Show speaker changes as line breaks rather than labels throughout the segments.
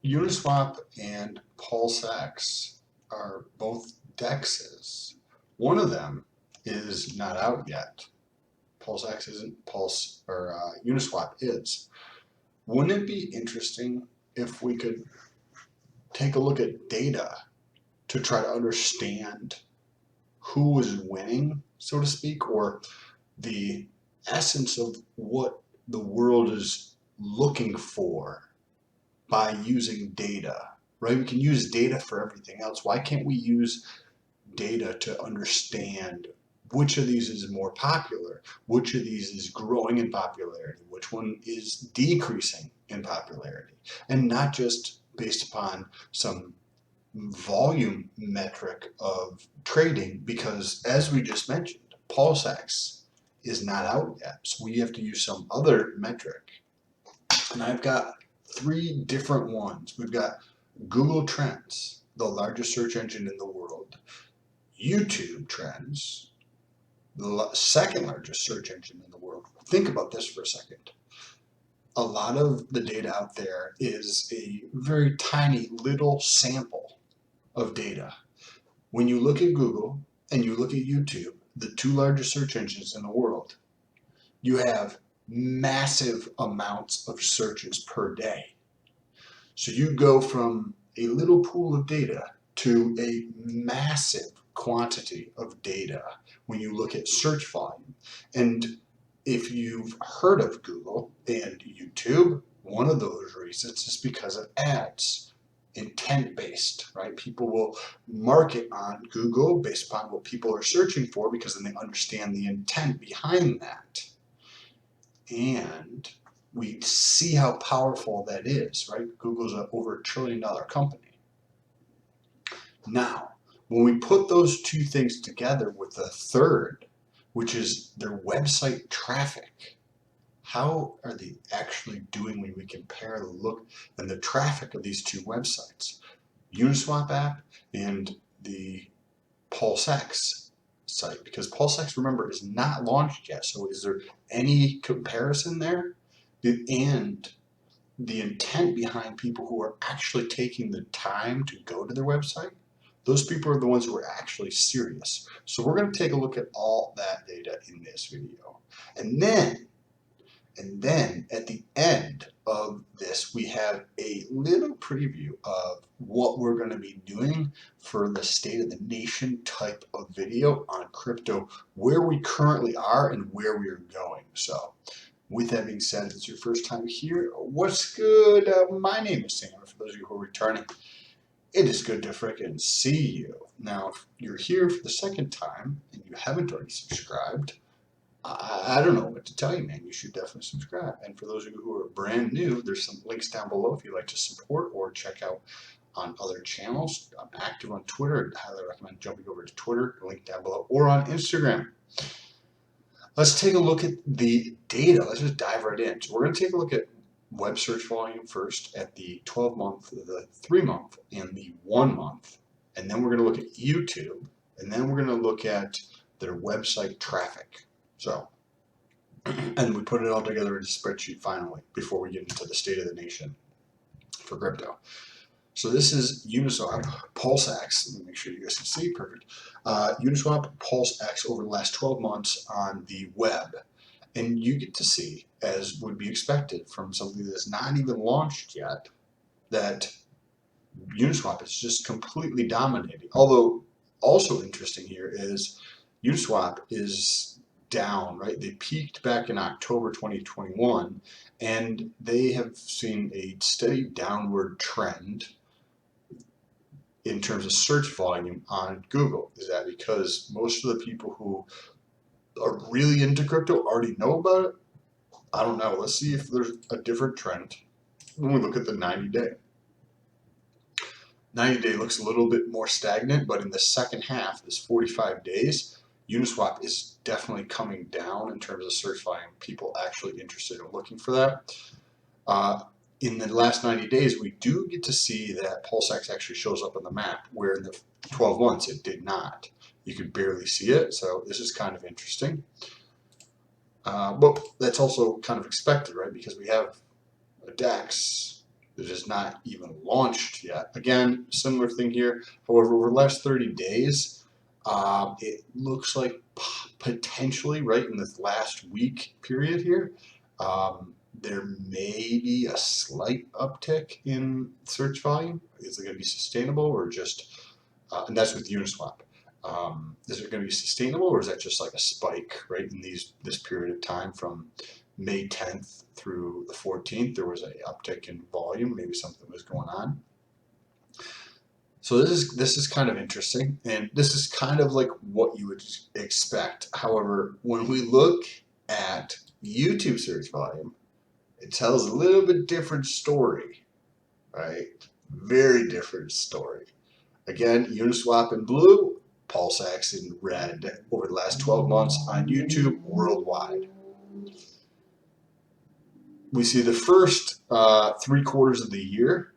Uniswap and Pulsex are both DEXs. One of them is not out yet. Pulsex isn't. Uniswap is. Wouldn't it be interesting if we could take a look at data to try to understand who is winning, so to speak, or the essence of what the world is looking for by using data, right? We can use data for everything else. Why can't we use data to understand which of these is more popular, which of these is growing in popularity, which one is decreasing in popularity, and not just based upon some volume metric of trading, because as we just mentioned, Pulsex is not out yet, so we have to use some other metric. And I've got three different ones. We've got Google Trends, the largest search engine in the world, YouTube Trends, the second largest search engine in the world. Think about this for a second. A lot of the data out there is a very tiny little sample of data. When you look at Google and you look at YouTube, the two largest search engines in the world, you have massive amounts of searches per day. So you go from a little pool of data to a massive quantity of data when you look at search volume. And if you've heard of Google and YouTube, one of those reasons is because of ads. Intent-based, right? People will market on Google based upon what people are searching for, because then they understand the intent behind that. And we see how powerful that is, right? Google's over $1 trillion company. Now, when we put those two things together with the third, which is their website traffic, how are they actually doing when we compare the look and the traffic of these two websites, Uniswap app and the Pulsex site? Because Pulsex, remember, is not launched yet. So is there any comparison there? And the intent behind people who are actually taking the time to go to their website, those people are the ones who are actually serious. So we're going to take a look at all that data in this video. And then at the end of this, we have a little preview of what we're going to be doing for the State of the Nation type of video on crypto, where we currently are and where we are going. So with that being said, if it's your first time here, what's good? My name is Sam. For those of you who are returning, it is good to frickin' see you. Now, if you're here for the second time and you haven't already subscribed, I don't know what to tell you, man. You should definitely subscribe. And for those of you who are brand new, there's some links down below if you'd like to support or check out on other channels. I'm active on Twitter. I highly recommend jumping over to Twitter, link down below, or on Instagram. Let's take a look at the data. Let's just dive right in. So we're going to take a look at web search volume first at the 12-month, the 3-month, and the 1-month. And then we're going to look at YouTube. And then we're going to look at their website traffic. So, and we put it all together in a spreadsheet finally before we get into the State of the Nation for crypto. So this is Uniswap Pulsex. Let me make sure you guys can see. Perfect. Uniswap Pulsex over the last 12 months on the web. And you get to see, as would be expected from something that's not even launched yet, that Uniswap is just completely dominating. Although also interesting here is Uniswap is down, right? They peaked back in October 2021, and they have seen a steady downward trend in terms of search volume on Google. Is that because most of the people who are really into crypto already know about it? I don't know. Let's see if there's a different trend when we look at the 90-day. 90-day looks a little bit more stagnant, but in the second half, this 45 days, Uniswap is definitely coming down in terms of search volume, people actually interested in looking for that. In the last 90 days, we do get to see that Pulsex actually shows up on the map, where in the 12 months it did not. You could barely see it, so this is kind of interesting. But that's also kind of expected, right? Because we have a DEX It is not even launched yet. Again, similar thing here. However, over the last 30 days, it looks like potentially, right in this last week period here, there may be a slight uptick in search volume. Is it going to be sustainable or just, and that's with Uniswap. Is it going to be sustainable or is that just like a spike, right, in this period of time from May 10th through the 14th? There was a uptick in volume, maybe something was going on. So this is kind of interesting, and this is kind of like what you would expect. However, when we look at YouTube search volume, it tells a little bit different story, right? Very different story. Again, Uniswap in blue, Pulsex in red over the last 12 months on YouTube worldwide. We see the first 3 quarters of the year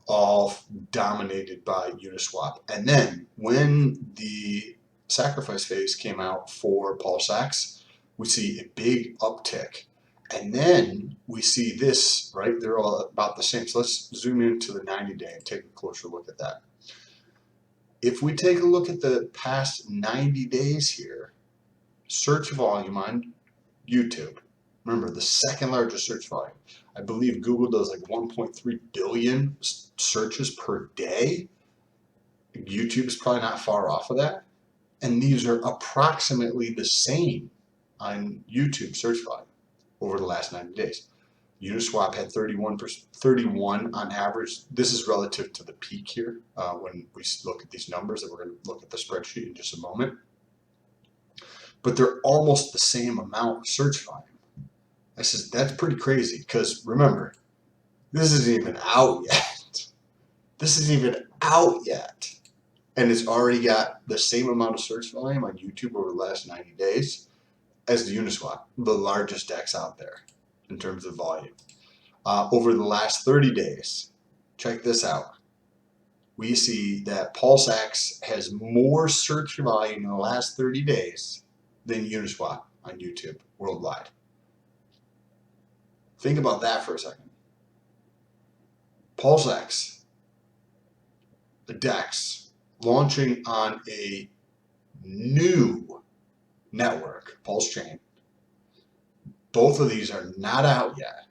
all dominated by Uniswap. And then when the sacrifice phase came out for Pulsex, we see a big uptick. And then we see this, right? They're all about the same. So let's zoom into the 90-day and take a closer look at that. If we take a look at the past 90 days here, search volume on YouTube, remember the second largest search volume. I believe Google does like 1.3 billion searches per day. YouTube is probably not far off of that. And these are approximately the same on YouTube search volume over the last 90 days. Uniswap had 31 on average. This is relative to the peak here when we look at these numbers, and we're going to look at the spreadsheet in just a moment. But they're almost the same amount of search volume. That's pretty crazy because remember, this isn't even out yet. This isn't even out yet. And it's already got the same amount of search volume on YouTube over the last 90 days as the Uniswap, the largest DEX out there in terms of volume. Over the last 30 days, check this out. We see that Pulsex has more search volume in the last 30 days than Uniswap on YouTube worldwide. Think about that for a second. Pulsex, the DEX, launching on a new network, Pulse Chain. Both of these are not out yet.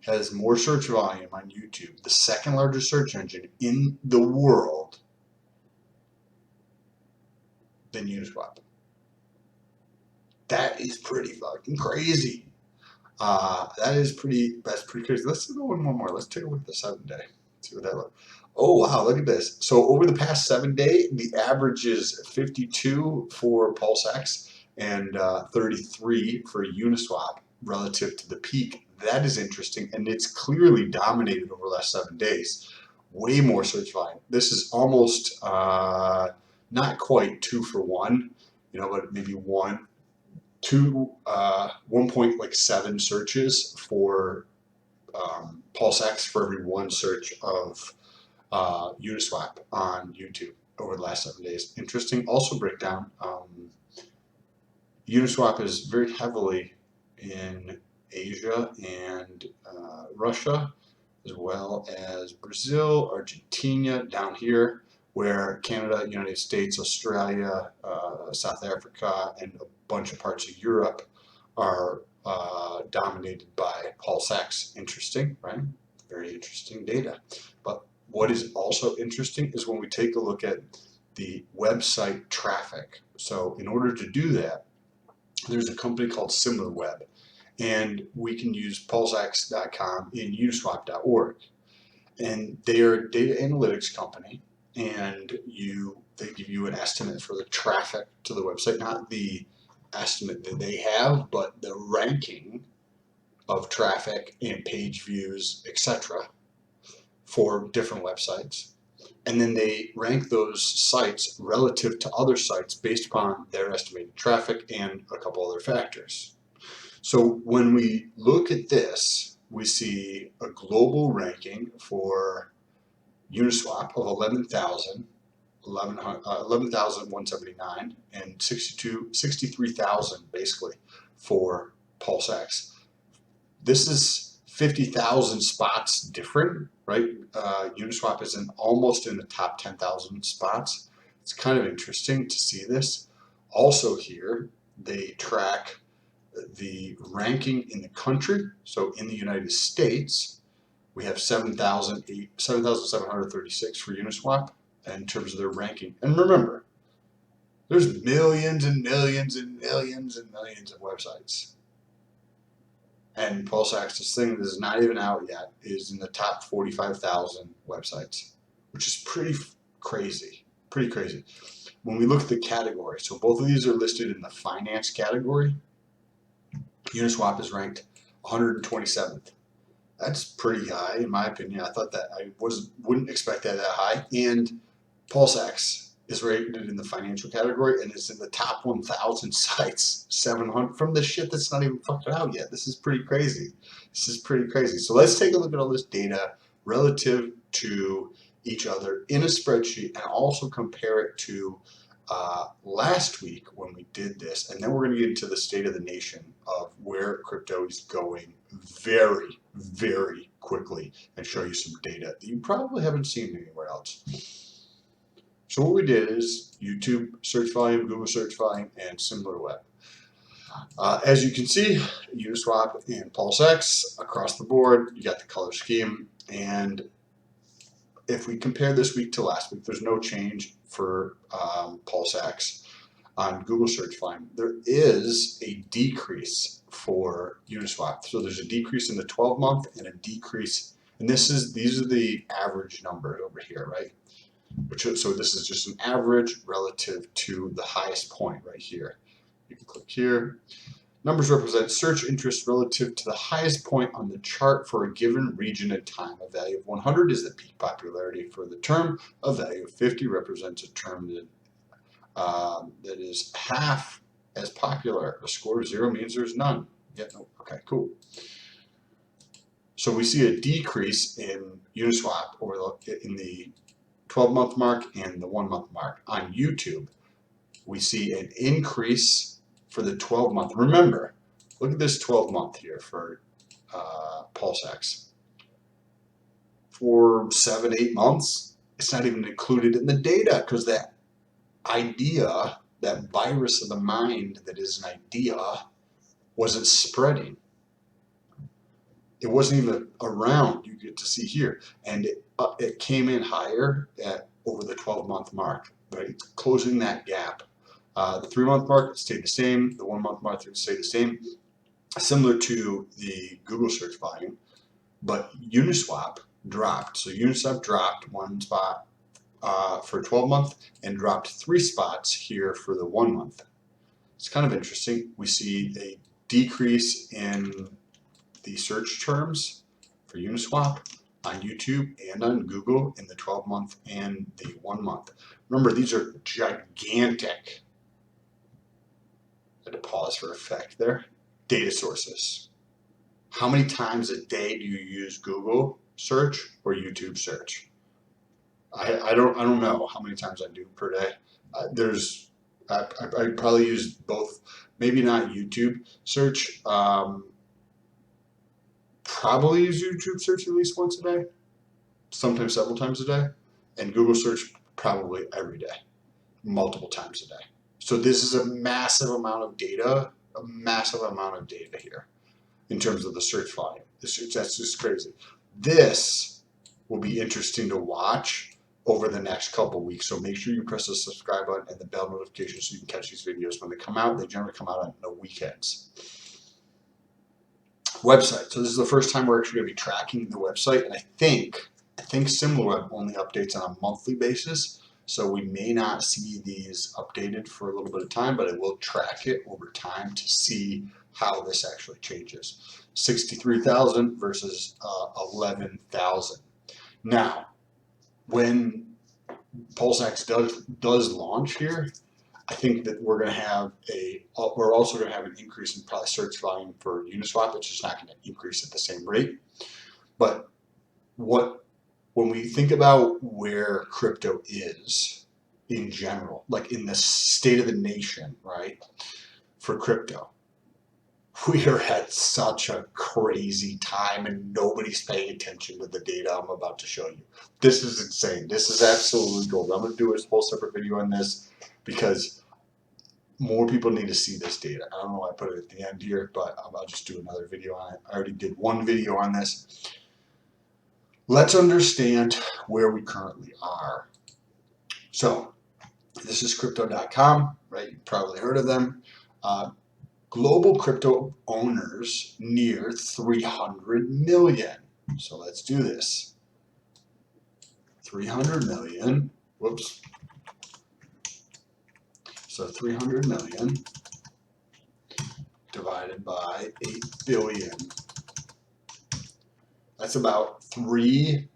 Has more search volume on YouTube, the second largest search engine in the world, than Uniswap. That is pretty fucking crazy. That's pretty crazy. Let's go one more. Let's take a look at the 7-day. See what that looks. Oh wow, look at this. So over the past 7 day, the average is 52 for Pulsex and 33 for Uniswap relative to the peak. That is interesting, and it's clearly dominated over the last 7 days. Way more search volume. This is almost not quite 2 for 1, but maybe 1.7 searches for Pulsex for every 1 search of Uniswap on YouTube over the last 7 days. Interesting. Also breakdown. Uniswap is very heavily in Asia and Russia, as well as Brazil, Argentina, down here, where Canada, United States, Australia, South Africa, and a bunch of parts of Europe are dominated by Pulsex. Interesting, right? Very interesting data. But what is also interesting is when we take a look at the website traffic. So in order to do that, there's a company called SimilarWeb, and we can use pulsex.com and uniswap.org. And they are a data analytics company, and they give you an estimate for the traffic to the website, not the estimate that they have, but the ranking of traffic and page views, etc. for different websites. And then they rank those sites relative to other sites based upon their estimated traffic and a couple other factors. So when we look at this, we see a global ranking for Uniswap of 11,179 and 63,000 basically for Pulsex. This is 50,000 spots different, right? Uniswap is almost in the top 10,000 spots. It's kind of interesting to see this. Also here, they track the ranking in the country. So in the United States, we have 7,736 for Uniswap in terms of their ranking. And remember, there's millions and millions and millions and millions of websites. And Pulsex, this thing that is not even out yet, is in the top 45,000 websites, which is pretty crazy. Pretty crazy. When we look at the category, so both of these are listed in the finance category. Uniswap is ranked 127th. That's pretty high, in my opinion. I thought that wouldn't expect that high. And Pulsex is rated in the financial category, and it's in the top 1,000 sites, 700 from the shit that's not even fucking out yet. This is pretty crazy. This is pretty crazy. So let's take a look at all this data relative to each other in a spreadsheet, and also compare it to last week when we did this, and then we're going to get into the state of the nation of where crypto is going very, very quickly, and show you some data that you probably haven't seen anywhere else. So what we did is YouTube search volume, Google search volume, and SimilarWeb. As you can see, Uniswap and Pulsex across the board, you got the color scheme. And if we compare this week to last week, there's no change for Pulsex on Google search volume. There is a decrease for Uniswap. So there's a decrease in the 12-month and a decrease, and these are the average numbers over here, right? So this is just an average relative to the highest point right here. You can click here. Numbers represent search interest relative to the highest point on the chart for a given region and time. A value of 100 is the peak popularity for the term. A value of 50 represents a term that is half as popular. A score of 0 means there's none. Yeah, no, okay, cool. So we see a decrease in Uniswap in the 12-month mark and the 1-month mark. On YouTube, we see an increase for the 12-month. Remember, look at this 12-month here for Pulsex. For 7-8 months, it's not even included in the data, because that idea, that virus of the mind that is an idea, wasn't spreading. It wasn't even around. You get to see here, and it came in higher at over the 12-month mark, right? Closing that gap. The 3-month mark stayed the same. The 1-month mark stayed the same, similar to the Google search volume. But Uniswap dropped. So Uniswap dropped 1 spot for 12-month and dropped 3 spots here for the 1-month. It's kind of interesting. We see a decrease in the search terms for Uniswap on YouTube and on Google in the 12-month and the 1-month. Remember, these are gigantic. I had to pause for effect there. Data sources. How many times a day do you use Google search or YouTube search? I don't know how many times I do per day. I probably use both. Maybe not YouTube search. Probably use YouTube search at least once a day, sometimes several times a day, and Google search probably every day, multiple times a day. So this is a massive amount of data, here in terms of the search volume. That's just crazy. This will be interesting to watch over the next couple of weeks. So make sure you press the subscribe button and the bell notification so you can catch these videos when they come out. They generally come out on the weekends. Website. So this is the first time we're actually going to be tracking the website, and I think SimilarWeb only updates on a monthly basis, so we may not see these updated for a little bit of time, but I will track it over time to see how this actually changes. 63,000 versus 11,000. Now, when Pulsex does launch here, I think that we're also going to have an increase in probably search volume for Uniswap. It's just not going to increase at the same rate. But when we think about where crypto is in general, like in the state of the nation, right, for crypto, We are at such a crazy time and nobody's paying attention to the data I'm about to show you. This is insane. This is absolutely gold. I'm going to do a whole separate video on this because more people need to see this data. I don't know why I put it at the end here, but I'll just do another video on it. I already did one video on this. Let's understand where we currently are. So this is Crypto.com, right? You've probably heard of them. Global crypto owners near 300 million. So let's do this. 300 million. Whoops. So 300 million divided by 8 billion. That's about 3%,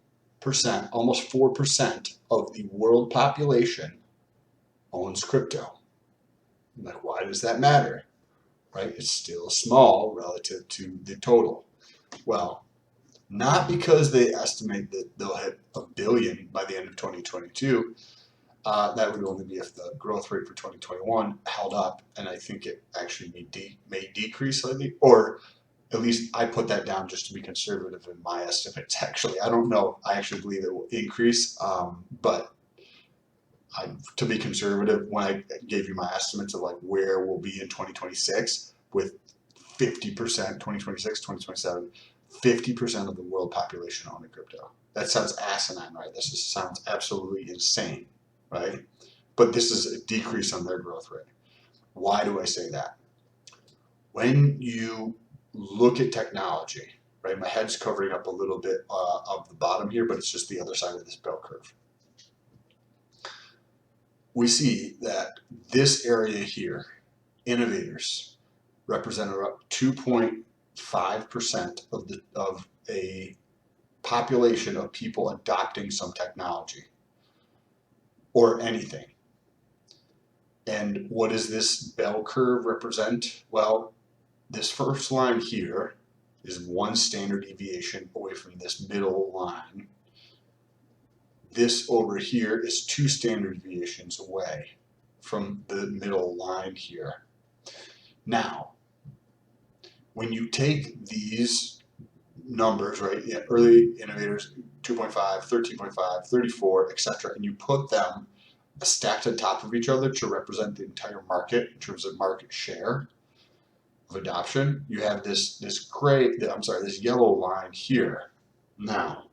almost 4% of the world population owns crypto. I'm like, why does that matter? Right? It's still small relative to the total. Well, not because they estimate that they'll hit a billion by the end of 2022. That would only be if the growth rate for 2021 held up, and I think it actually may decrease slightly, or at least I put that down just to be conservative in my estimates. Actually, I don't know. I actually believe it will increase, but to be conservative, when I gave you my estimates of like where we'll be in 2026 with 50%, 2026, 2027, 50% of the world population owning crypto. That sounds asinine, right? This just sounds absolutely insane, right? But this is a decrease on their growth rate. Why do I say that? When you look at technology, right? My head's covering up a little bit of the bottom here, but it's just the other side of this bell curve. We see that this area here, innovators, represent about 2.5% of a population of people adopting some technology or anything. And what does this bell curve represent? Well, this first line here is one standard deviation away from this middle line. This over here is 2 standard deviations away from the middle line here. Now, when you take these numbers, right, early innovators, 2.5, 13.5, 34, etc., and you put them stacked on top of each other to represent the entire market in terms of market share of adoption, you have this yellow line here. Now,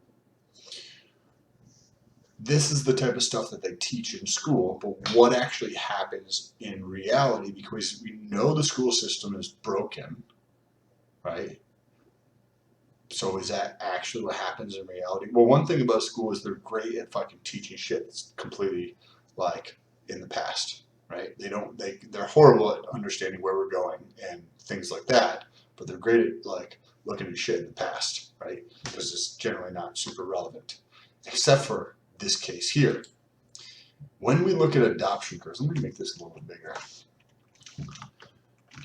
this is the type of stuff that they teach in school, but what actually happens in reality, because we know the school system is broken, right? So is that actually what happens in reality? Well, one thing about school is they're great at fucking teaching shit that's completely like in the past, right? They're horrible at understanding where we're going and things like that, but they're great at like looking at shit in the past, right? Because it's generally not super relevant, except for this case here. When we look at adoption curves, I'm going to make this a little bit bigger.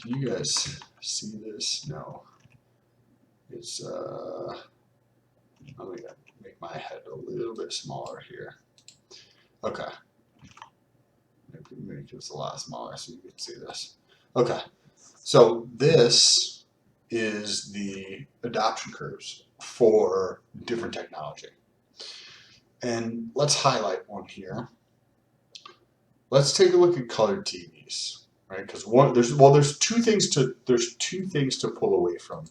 Can you guys see this? No. It's I'm going to make my head a little bit smaller here. Okay. Make this a lot smaller so you can see this. Okay. So this is the adoption curves for different technology. And let's highlight one here. Let's take a look at colored TVs, right? Because there's two things to pull away from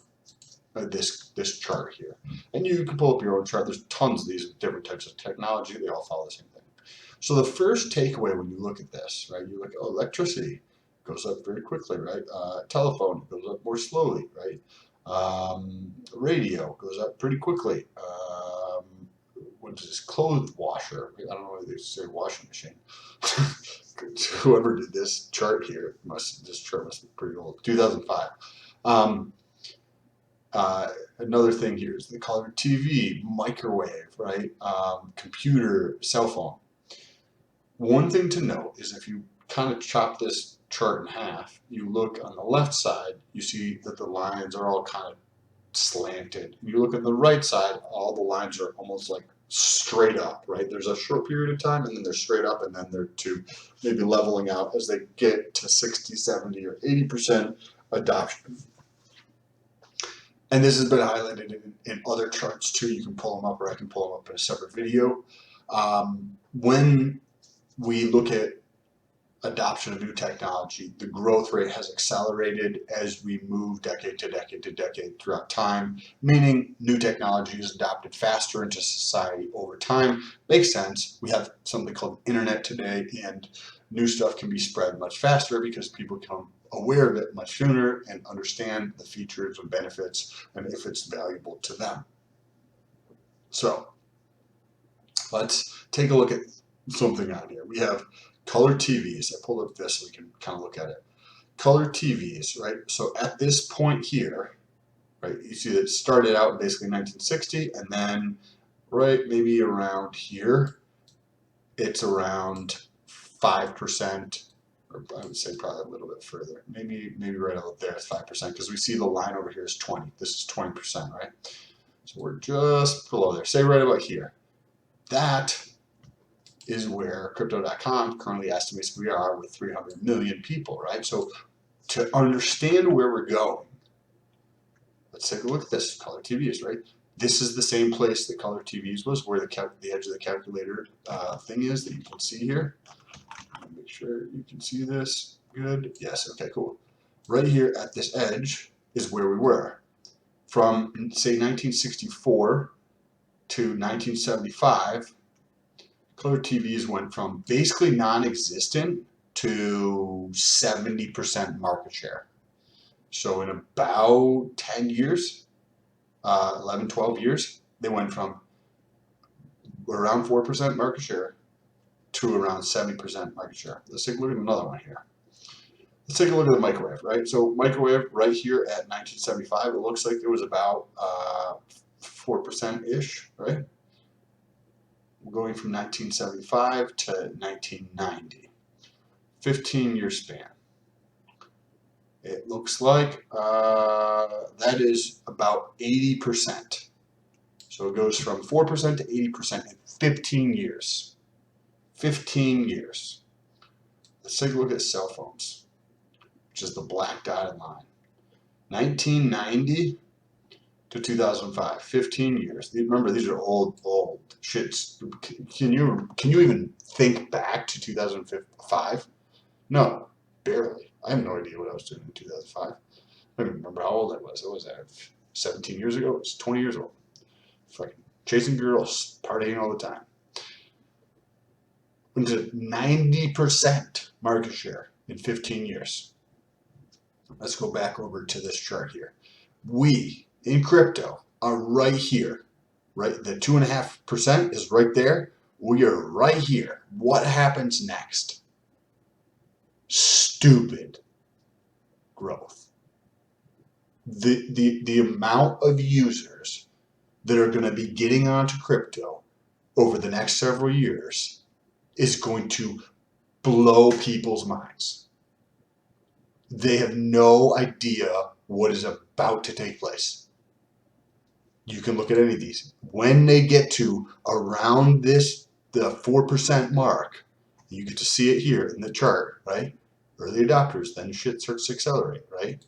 this chart here. And you can pull up your own chart. There's tons of these different types of technology. They all follow the same thing. So the first takeaway when you look at this, right? You look, oh, electricity goes up very quickly, right? Telephone goes up more slowly, right? Radio goes up pretty quickly. What is this? Clothes washer. I don't know why they say washing machine. Whoever did this chart here this chart must be pretty old. 2005. Another thing here is the color TV, microwave, right? Computer, cell phone. One thing to note is if you kind of chop this chart in half, you look on the left side, you see that the lines are all kind of slanted. You look at the right side, all the lines are almost like straight up, right? There's a short period of time and then they're straight up and then they're to maybe leveling out as they get to 60, 70, or 80% adoption And this has been highlighted in other charts too. You can pull them up, or I can pull them up in a separate video. When we look at adoption of new technology, the growth rate has accelerated as we move decade to decade to decade throughout time, meaning new technology is adopted faster into society over time. Makes sense. We have something called internet today, and new stuff can be spread much faster because people become aware of it much sooner and understand the features and benefits and if it's valuable to them. So let's take a look at something out here. We have color TVs. I pulled up this so we can kind of look at it. Color TVs, right? So at this point here, right, you see that it started out basically 1960, and then right maybe around here, it's around 5%, or I would say probably a little bit further. Maybe right out there is 5%, because we see the line over here is 20. This is 20%, right? So we're just below there. Say right about here. That is where Crypto.com currently estimates we are with 300 million people, right? So to understand where we're going, let's take a look at this. Color TVs, right? This is the same place that Color TVs was, where the edge of the calculator thing is that you can see here. Make sure you can see this. Good. Yes. Okay, cool. Right here at this edge is where we were. From, say, 1964 to 1975, color TVs went from basically non-existent to 70% market share. So in about 10 years, 11, 12 years, they went from around 4% market share to around 70% market share. Let's take a look at another one here. Let's take a look at the microwave, right? So microwave right here at 1975, it looks like it was about 4%-ish, right? Going from 1975 to 1990. 15-year span. It looks like that is about 80%. So it goes from 4% to 80% in 15 years. 15 years. Let's take a look at cell phones, which is the black dotted line. 1990 to 2005, 15 years. Remember, these are old shits. Can you even think back to 2005? No, barely. I have no idea what I was doing in 2005. I don't even remember how old I was. What was that? 17 years ago? It was 20 years old. Fucking chasing girls, partying all the time. Went to 90% market share in 15 years. Let's go back over to this chart here. We, in crypto, are right here. Right? The 2.5% is right there. We are right here. What happens next? Stupid growth. The amount of users that are going to be getting onto crypto over the next several years is going to blow people's minds. They have no idea what is about to take place. You can look at any of these. When they get to around the 4% mark, you get to see it here in the chart, right? Early adopters, then shit starts to accelerate, right?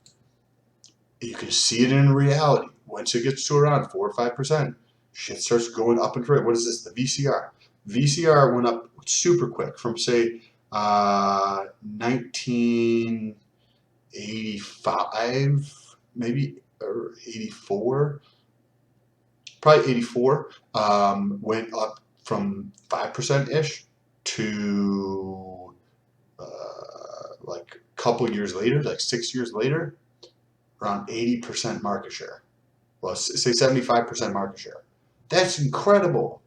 You can see it in reality. Once it gets to around 4 or 5%, shit starts going up and right. What is this? The VCR. VCR went up super quick from, say, 1985, maybe, or 84. Probably 84, went up from 5%-ish to like a couple years later, like 6 years later, around 80% market share. Well, say 75% market share. That's incredible.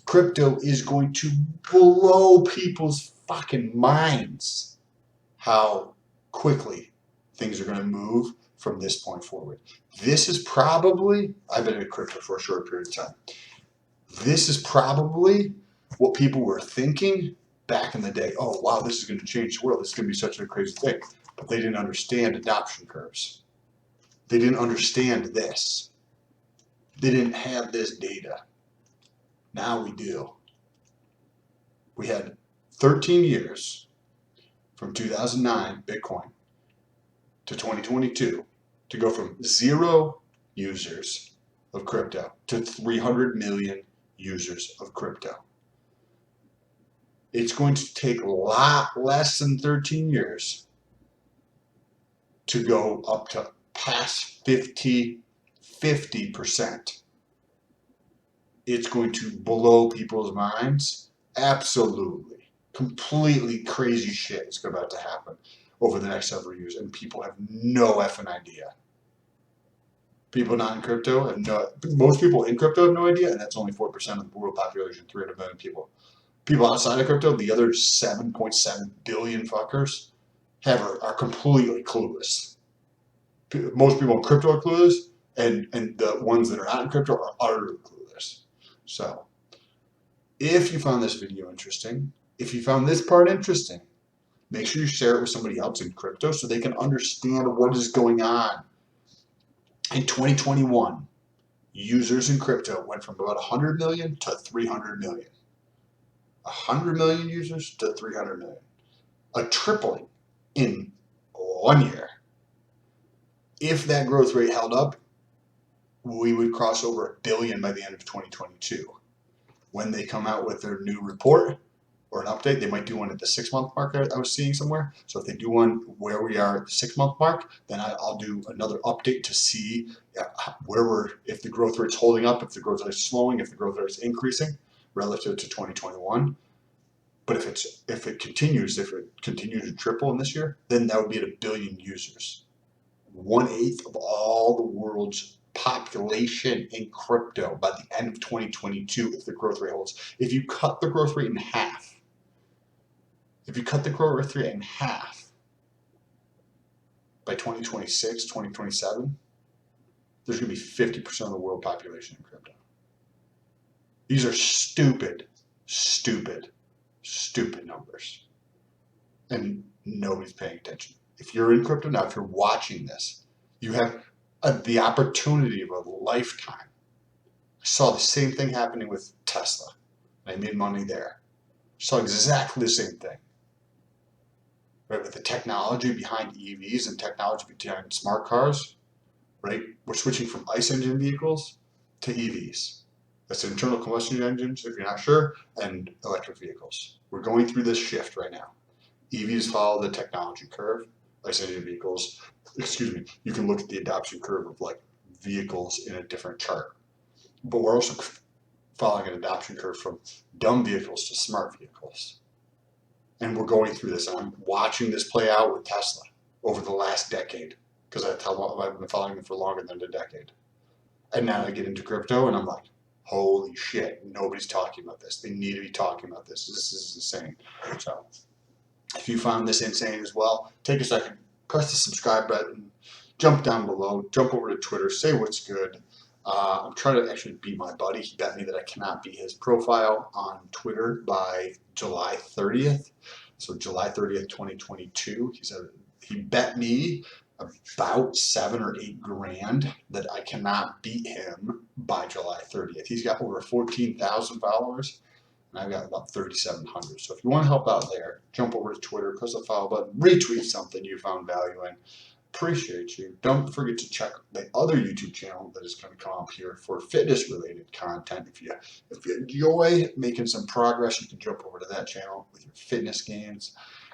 Crypto is going to blow people's fucking minds how quickly things are going to move from this point forward. This is probably, I've been in crypto for a short period of time. This is probably what people were thinking back in the day. Oh, wow, this is going to change the world. This is going to be such a crazy thing. But they didn't understand adoption curves. They didn't understand this. They didn't have this data. Now we do. We had 13 years from 2009 Bitcoin to 2022 to go from 0 users of crypto to 300 million users of crypto. It's going to take a lot less than 13 years to go up to past 50%. It's going to blow people's minds. Absolutely. Completely crazy shit is about to happen over the next several years, and people have no effing idea. People not in crypto have no, most people in crypto have no idea, and that's only 4% of the world population, 300 million people. People outside of crypto, the other 7.7 billion fuckers, are completely clueless. Most people in crypto are clueless, and the ones that are not in crypto are utterly clueless. So, if you found this video interesting, if you found this part interesting, make sure you share it with somebody else in crypto so they can understand what is going on. In 2021, users in crypto went from about 100 million to 300 million. 100 million users to 300 million. A tripling in 1 year. If that growth rate held up, we would cross over 1 billion by the end of 2022. When they come out with their new report or an update, they might do one at the 6-month mark I was seeing somewhere. So if they do one where we are at the 6-month mark, then I'll do another update to see if the growth rate's holding up, if the growth rate's slowing, if the growth rate's increasing relative to 2021. But if it continues to triple in this year, then that would be at 1 billion users. 1/8 of all the world's population in crypto by the end of 2022 if the growth rate holds. If you cut the growth rate in half, by 2026, 2027, there's going to be 50% of the world population in crypto. These are stupid numbers. And nobody's paying attention. If you're in crypto now, if you're watching this, you have the opportunity of a lifetime. I saw the same thing happening with Tesla. I made money there. I saw exactly the same thing. Right, with the technology behind EVs and technology behind smart cars, right? We're switching from ICE engine vehicles to EVs. That's internal combustion engines, if you're not sure, and electric vehicles. We're going through this shift right now. EVs follow the technology curve. ICE engine vehicles, you can look at the adoption curve of like vehicles in a different chart. But we're also following an adoption curve from dumb vehicles to smart vehicles. And we're going through this, and I'm watching this play out with Tesla over the last decade, because I've been following them for longer than a decade. And now I get into crypto, and I'm like, holy shit, nobody's talking about this. They need to be talking about this. This is insane. So, if you found this insane as well, take a second, press the subscribe button, jump down below, jump over to Twitter, say what's good. I'm trying to actually beat my buddy. He bet me that I cannot beat his profile on Twitter by July 30th. So July 30th, 2022. He bet me about 7 or 8 grand that I cannot beat him by July 30th. He's got over 14,000 followers. And I've got about 3,700. So if you want to help out there, jump over to Twitter, press the follow button, retweet something you found value in. Appreciate you. Don't forget to check the other YouTube channel that is going to come up here for fitness-related content. If you enjoy making some progress, you can jump over to that channel with your fitness gains.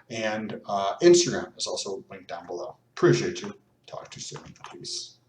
And Instagram is also linked down below. Appreciate you. Talk to you soon. Peace.